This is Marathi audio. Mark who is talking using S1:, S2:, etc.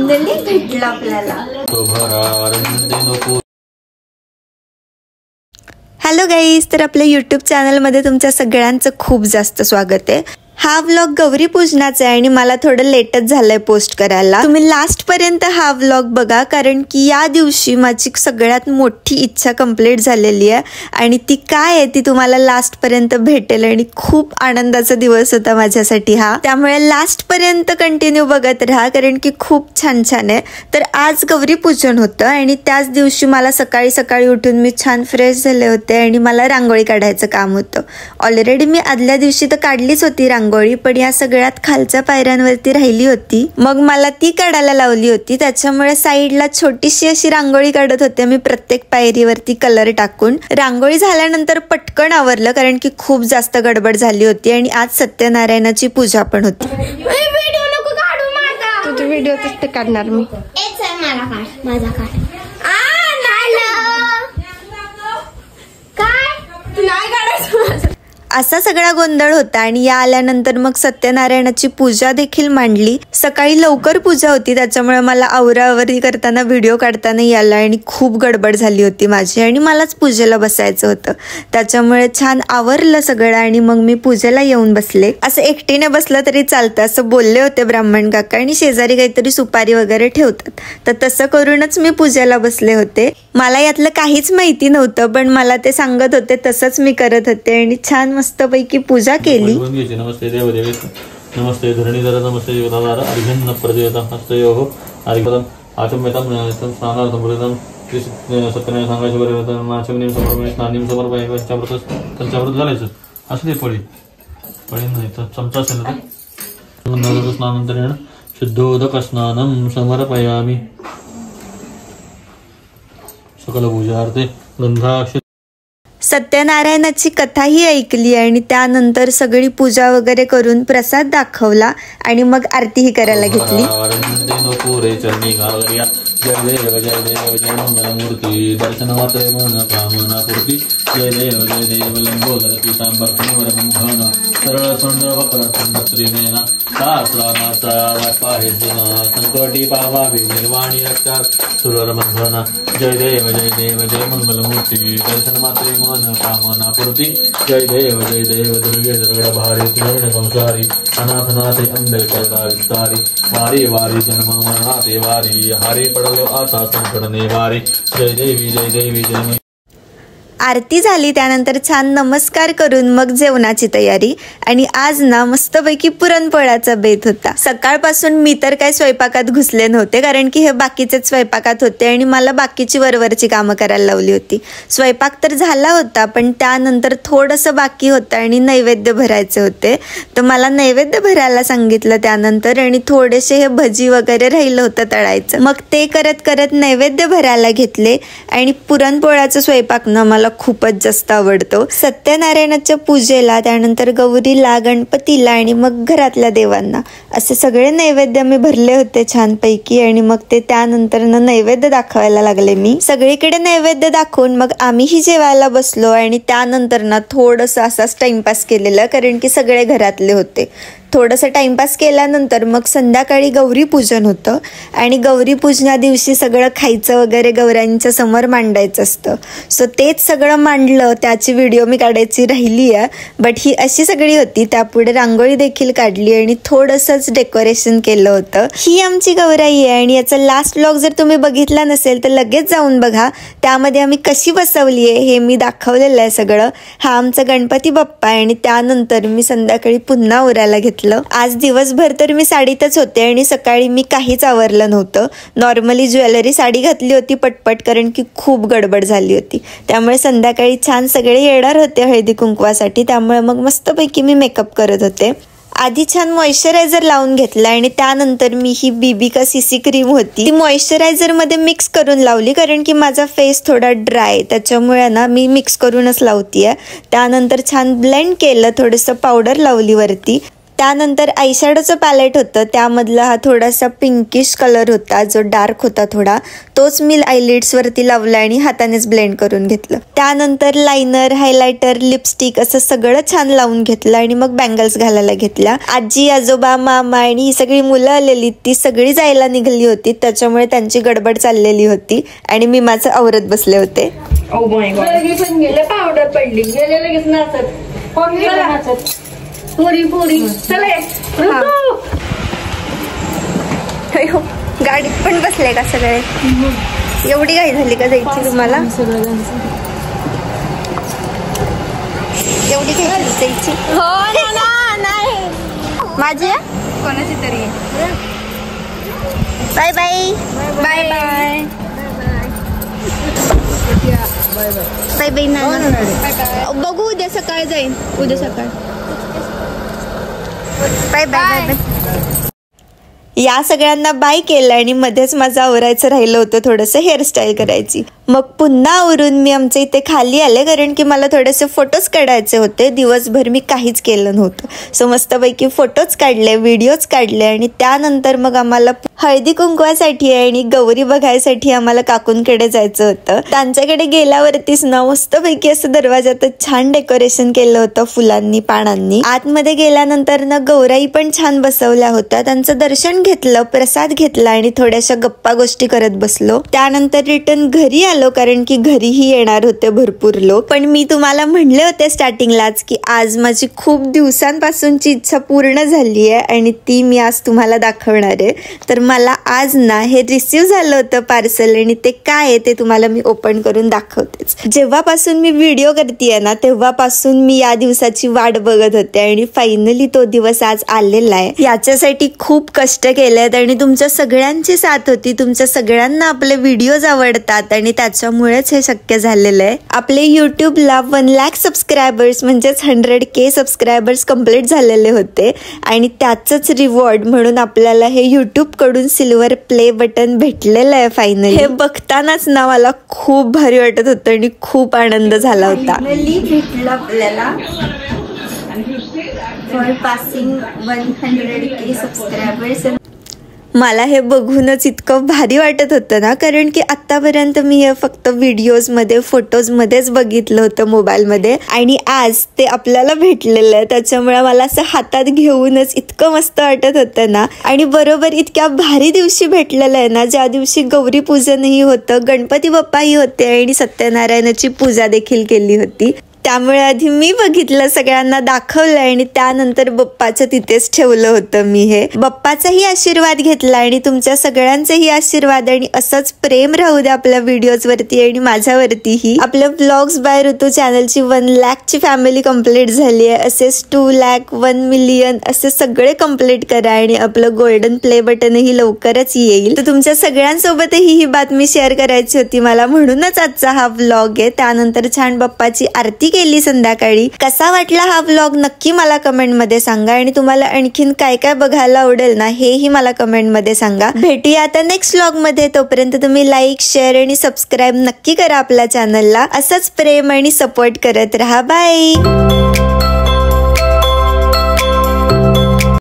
S1: फायनली भेटलं आपल्याला। हॅलो गाईज, तर आपल्या यूट्यूब चॅनलमध्ये तुमच्या सगळ्यांचं खूप जास्त स्वागत आहे। हा व्लॉग गौरी पूजनाचा आहे आणि मला थोडं लेटच झालंय पोस्ट करायला। तुम्ही लास्ट पर्यंत हा व्लॉग बघा, कारण की या दिवशी माझी सगळ्यात मोठी इच्छा कंप्लीट झालेली आहे आणि ती काय आहे ती तुम्हाला लास्ट पर्यंत भेटेल आणि खूप आनंदाचा दिवस होता माझ्यासाठी हा। त्यामुळे लास्ट पर्यंत कंटिन्यू बघत राहा, कारण की खूप छान छान आहे। तर आज गौरी पूजन होतं आणि त्याच दिवशी मला सकाळी सकाळी उठून मी छान फ्रेश झाले होते आणि मला रांगोळी काढायचं काम होतं। ऑलरेडी मी आदल्या दिवशी तर काढलीच होती रांगोळी, पण या सगळ्यात खालच्या पायऱ्यांवरती राहिली होती, मग मला ती काढायला लावली होती। त्याच्यामुळे साईडला छोटीशी अशी रांगोळी काढत होते मी प्रत्येक पायरीवरती कलर टाकून। रांगोळी झाल्यानंतर पटकन आवरलं, कारण की खूप जास्त गडबड झाली होती आणि आज सत्यनारायणाची पूजा पण होती।
S2: व्हिडिओ नको काढू माझा,
S1: तुझा व्हिडिओ तसं काढणार मी।
S2: एक आहे मला काढ, माझा काढ। काय तू नाही काढायचं?
S1: असा सगळा गोंधळ होता आणि या आल्यानंतर मग सत्यनारायणाची पूजा देखील मांडली। सकाळी लवकर पूजा होती, त्याच्यामुळे मला आवराआवरी करताना व्हिडिओ काढता नाही आला आणि खूप गडबड झाली होती माझी आणि मलाच पूजेला बसायचं होतं। त्याच्यामुळे छान आवरलं सगळं आणि मग मी पूजेला येऊन बसले। असं एकटीने बसलं तरी चालतं असं बोलले होते ब्राह्मण काका, आणि शेजारी काहीतरी सुपारी वगैरे ठेवतात, तर तसं करूनच मी पूजेला बसले होते। मला यातलं काहीच माहिती नव्हतं, पण मला ते सांगत होते तसंच मी करत होते आणि छान मस्तपैकी पूजा केली।
S3: नमस्ते देवदेवे, नमस्ते धरणीधर, नमस्ते जीवनाधार, अर्घ्यन्न प्रदेवता हस्तयोः अर्घ्यपदम् आचम्यतां स्नानार्थं प्रदितं सत्यनारायण सांगायचं बरं नाचवणीं समर्पणे स्नानीं समर्पणे पंचामृत घालायचं असं ते पळी नाही तर चमचा असेल ना स्नानानंतरेण शुद्धोदक स्नानं समर्पयामि। सकल पूजार्थे गंधाक्ष।
S1: सत्यनारायणाची कथाही ऐकली आणि त्यानंतर सगळी पूजा वगैरे करून प्रसाद दाखवला आणि मग आरतीही करायला घेतली।
S3: जय देव जय देव जय मंगलमूर्ती दर्शन मात्रे मन कामना पूर्ती। जय देव लंबोदर पीतांबर घन सरळ सुंद वक्र त्रिनेन सहस्रनाचा वाटपाहे जुना संकटी पावावी निर्वाणी रक्षा सुरर बंधना। जय देव जय मंगलमूर्ती दर्शन मात्रे मन कामना पूर्ती। जय देव दुर्गे दरगड भारी त्रिवेण संसारी अनाथनाथे अंधे करता विस्तारी वारी वारी जन्म मरणाते वारी हारी पडलो आता संकटने वारी। जय देवी जय।
S1: आरती झाली, त्यानंतर छान नमस्कार करून मग जेवणाची तयारी। आणि आज ना मस्तपैकी पुरणपोळ्याचा बेत होता। सकाळपासून मी तर काय स्वयंपाकात घुसले नव्हते, कारण की हे बाकीचेच स्वयंपाकात होते आणि मला बाकीची वरवरची कामं करायला लावली होती। स्वयंपाक तर झाला होता, पण त्यानंतर थोडंसं बाकी होतं आणि नैवेद्य भरायचे होते, तर मला नैवेद्य भरायला सांगितलं त्यानंतर, आणि थोडेसे हे भजी वगैरे राहिलं होतं तळायचं, मग ते करत करत नैवेद्य भरायला घेतले। आणि पुरणपोळ्याचा स्वयंपाक ना मला खूपच जास्त आवडतो। सत्यनारायणाच्या पूजेला, त्यानंतर गौरीला, गणपतीला आणि मग घरातल्या देवांना असे सगळे नैवेद्य मी भरले होते छानपैकी। आणि मग ते त्यानंतर नैवेद्य दाखवायला लागले मी। सगळीकडे नैवेद्य दाखवून मग आम्हीही जेवायला बसलो आणि त्यानंतर ना थोडंसं असाच टाइमपास केलेला, कारण की सगळे घरातले होते। थोडंसं टाइमपास केल्यानंतर मग संध्याकाळी गौरी पूजन होतं आणि गौरी पूजना दिवशी सगळं खायचं वगैरे गौऱ्यांच्या समोर मांडायचं असतं। सो तेच सगळं मांडलं, त्याची व्हिडिओ मी काढायची राहिली आहे, बट ही अशी सगळी होती। त्यापुढे रांगोळी देखील काढली आणि थोडंसंच डेकोरेशन केलं होतं। ही आमची गौराई आहे आणि याचा लास्ट व्लॉग जर तुम्ही बघितला नसेल तर लगेच जाऊन बघा, त्यामध्ये आम्ही कशी बसवली आहे हे मी दाखवलेलं आहे सगळं। हा आमचा गणपती बाप्पा आहे आणि त्यानंतर मी संध्याकाळी पुन्हा उरायला घेतलं। आज दिवसभर तर मी साडीतच होते आणि सकाळी मी काहीच आवरलं नव्हतं। नॉर्मली ज्वेलरी साडी घातली होती पटपट, कारण की खूप गडबड झाली होती। त्यामुळे संध्याकाळी छान सगळे येणार होते हळदी कुंकवासाठी, त्यामुळे मग मस्तपैकी मी मेकअप करत होते। आधी छान मॉइश्चरायझर लावून घेतला आणि त्यानंतर मी ही बीबी का सीसी क्रीम होती ती मॉइश्चरायझर मध्ये मिक्स करून लावली, कारण की माझा फेस थोडा ड्राय, त्याच्यामुळे ना मी मिक्स करूनच लावतीये। त्यानंतर छान ब्लेंड केलं, थोडंसं पावडर लावली वरती। त्यानंतर आयशॅडोचं पॅलेट होतं, त्यामधला हा थोडासा पिंकिश कलर होता जो डार्क होता थोडा, तोच मी आयलिड्स वरती लावला आणि हातानेच ब्लेंड करून घेतलं. त्यानंतर लायनर, हायलायटर, लिपस्टिक असं सगळं छान लावून घेतलं आणि मग बँगल्स घालायला घेतल्या. आजी, आजोबा, मामा आणि ही सगळी मुलं आलेली ती सगळी जायला निघाली होती, त्याच्यामुळे त्यांची गडबड चाललेली होती आणि मी माझं आवरत बसले होते.
S2: पावडर पडली गेले लगेच नाचत पुरी पुरी चला
S1: गाडीत पण बसले का सगळे? एवढी घाई झाली का जायची तुम्हाला? एवढी घाई झाली जायची?
S2: हो नाही
S1: माझी कोणाची तरी. Bye bye
S2: bye bye
S1: bye bye ना. बघू उद्या सकाळी जाईन. उद्या सकाळ. Bye bye bye. या सगळ्यांना बाय केलं आणि मध्येच माझं आवरायचं राहिलं होतं थोडंसं हेअरस्टाईल करायची. मग पुन्हा आवरून मी आमच्या इथे खाली आले कारण की मला थोडेसे फोटोज काढायचे होते. दिवसभर मी काहीच केलं नव्हतं, सो मस्तपैकी फोटोज काढले, व्हिडिओज काढले आणि त्यानंतर मग आम्हाला हळदी कुंकवासाठी आणि गौरी बघायसाठी आम्हाला काकूंकडे जायचं होतं. त्यांच्याकडे गेल्यावरतीच ना मस्तपैकी असं दरवाजातच छान डेकोरेशन केलं होतं फुलांनी, पानांनी. आतमध्ये गेल्यानंतर ना गौराई पण छान बसवल्या होत्या. त्यांचं दर्शन घेतलं, प्रसाद घेतला आणि थोड्याशा गप्पा गोष्टी करत बसलो. त्यानंतर रिटर्न घरी आलो कारण की घरीही येणार होते भरपूर लोक. पण मी तुम्हाला म्हणले होते स्टार्टिंगलाच की आज माझी खूप दिवसांपासूनची इच्छा पूर्ण झाली आहे आणि ती मी आज तुम्हाला दाखवणार आहे. तर मला आज ना हे रिसीव झालं होतं पार्सल आणि ते काय आहे ते तुम्हाला मी ओपन करून दाखवतेच. जेव्हापासून मी व्हिडिओ करतेय ना तेव्हापासून मी या दिवसाची वाट बघत होते आणि फायनली तो दिवस आज आलेला आहे. याच्यासाठी खूप कष्ट केलेत आणि तुमच्या सगळ्यांची साथ होती. तुमच्या सगळ्यांना आपले व्हिडिओज आवडतात आणि त्याच्यामुळेच हे शक्य झालेलं आहे. आपले युट्यूबला 1 लाख सबस्क्रायबर्स म्हणजेच 100K सबस्क्रायबर्स कंप्लीट झालेले होते आणि त्याचंच रिवॉर्ड म्हणून आपल्याला हे युट्यूब कडून सिल्वर प्ले बटन भेटलेलं आहे फायनली. हे बघतानाच ना मला खूप भारी वाटत होतं आणि खूप आनंद झाला होता. भेटलं आपल्याला फॉर पासिंग 100K सबस्क्रायबर्स. मला हे बघूनच इतकं भारी वाटत होतं ना कारण की आतापर्यंत मी हे फक्त व्हिडिओजमध्ये, फोटोजमध्येच बघितलं होतं मोबाईलमध्ये आणि आज ते आपल्याला भेटलेलं आहे. त्याच्यामुळे मला असं हातात घेऊनच इतकं मस्त वाटत होतं ना. आणि बरोबर इतक्या भारी दिवशी भेटलेलं आहे ना, ज्या दिवशी गौरी पूजनही होतं, गणपती बाप्पाही होते आणि सत्यनारायणाची पूजा देखील केली होती. त्यामुळे आधी मी बघितलं, सगळ्यांना दाखवलं आणि त्यानंतर बप्पाचं तिथेच ठेवलं होतं मी. हे बप्पाचाही आशीर्वाद घेतला आणि तुमच्या सगळ्यांचेही आशीर्वाद आणि असंच प्रेम राहू द्या आपल्या व्हिडिओज वरती आणि माझ्यावरतीही. आपल्या व्लॉग्स बाय ऋतू चॅनलची 1 लाखची फॅमिली कंप्लीट झाली आहे. असेच 2 लाख, 1 मिलियन असे सगळे कंप्लीट करा आणि आपलं गोल्डन प्ले बटनही लवकरच येईल. तर तुमच्या सगळ्यांसोबतही ही बातमी शेअर करायची होती मला, म्हणूनच आजचा हा व्लॉग आहे. त्यानंतर छान बप्पाची आरती केली संध्याकाळी. कसा वाटला हा व्लॉग नक्की मला कमेंट मध्ये सांगा आणि तुम्हाला आणखीन काय काय बघायला आवडेल ना हेही मला कमेंट मध्ये सांगा. भेटूया आता नेक्स्ट व्लॉग मध्ये. तोपर्यंत तुम्ही लाईक, शेअर आणि सबस्क्राईब नक्की करा आपल्या चॅनलला. असंच प्रेम आणि सपोर्ट करत राहा. बाय.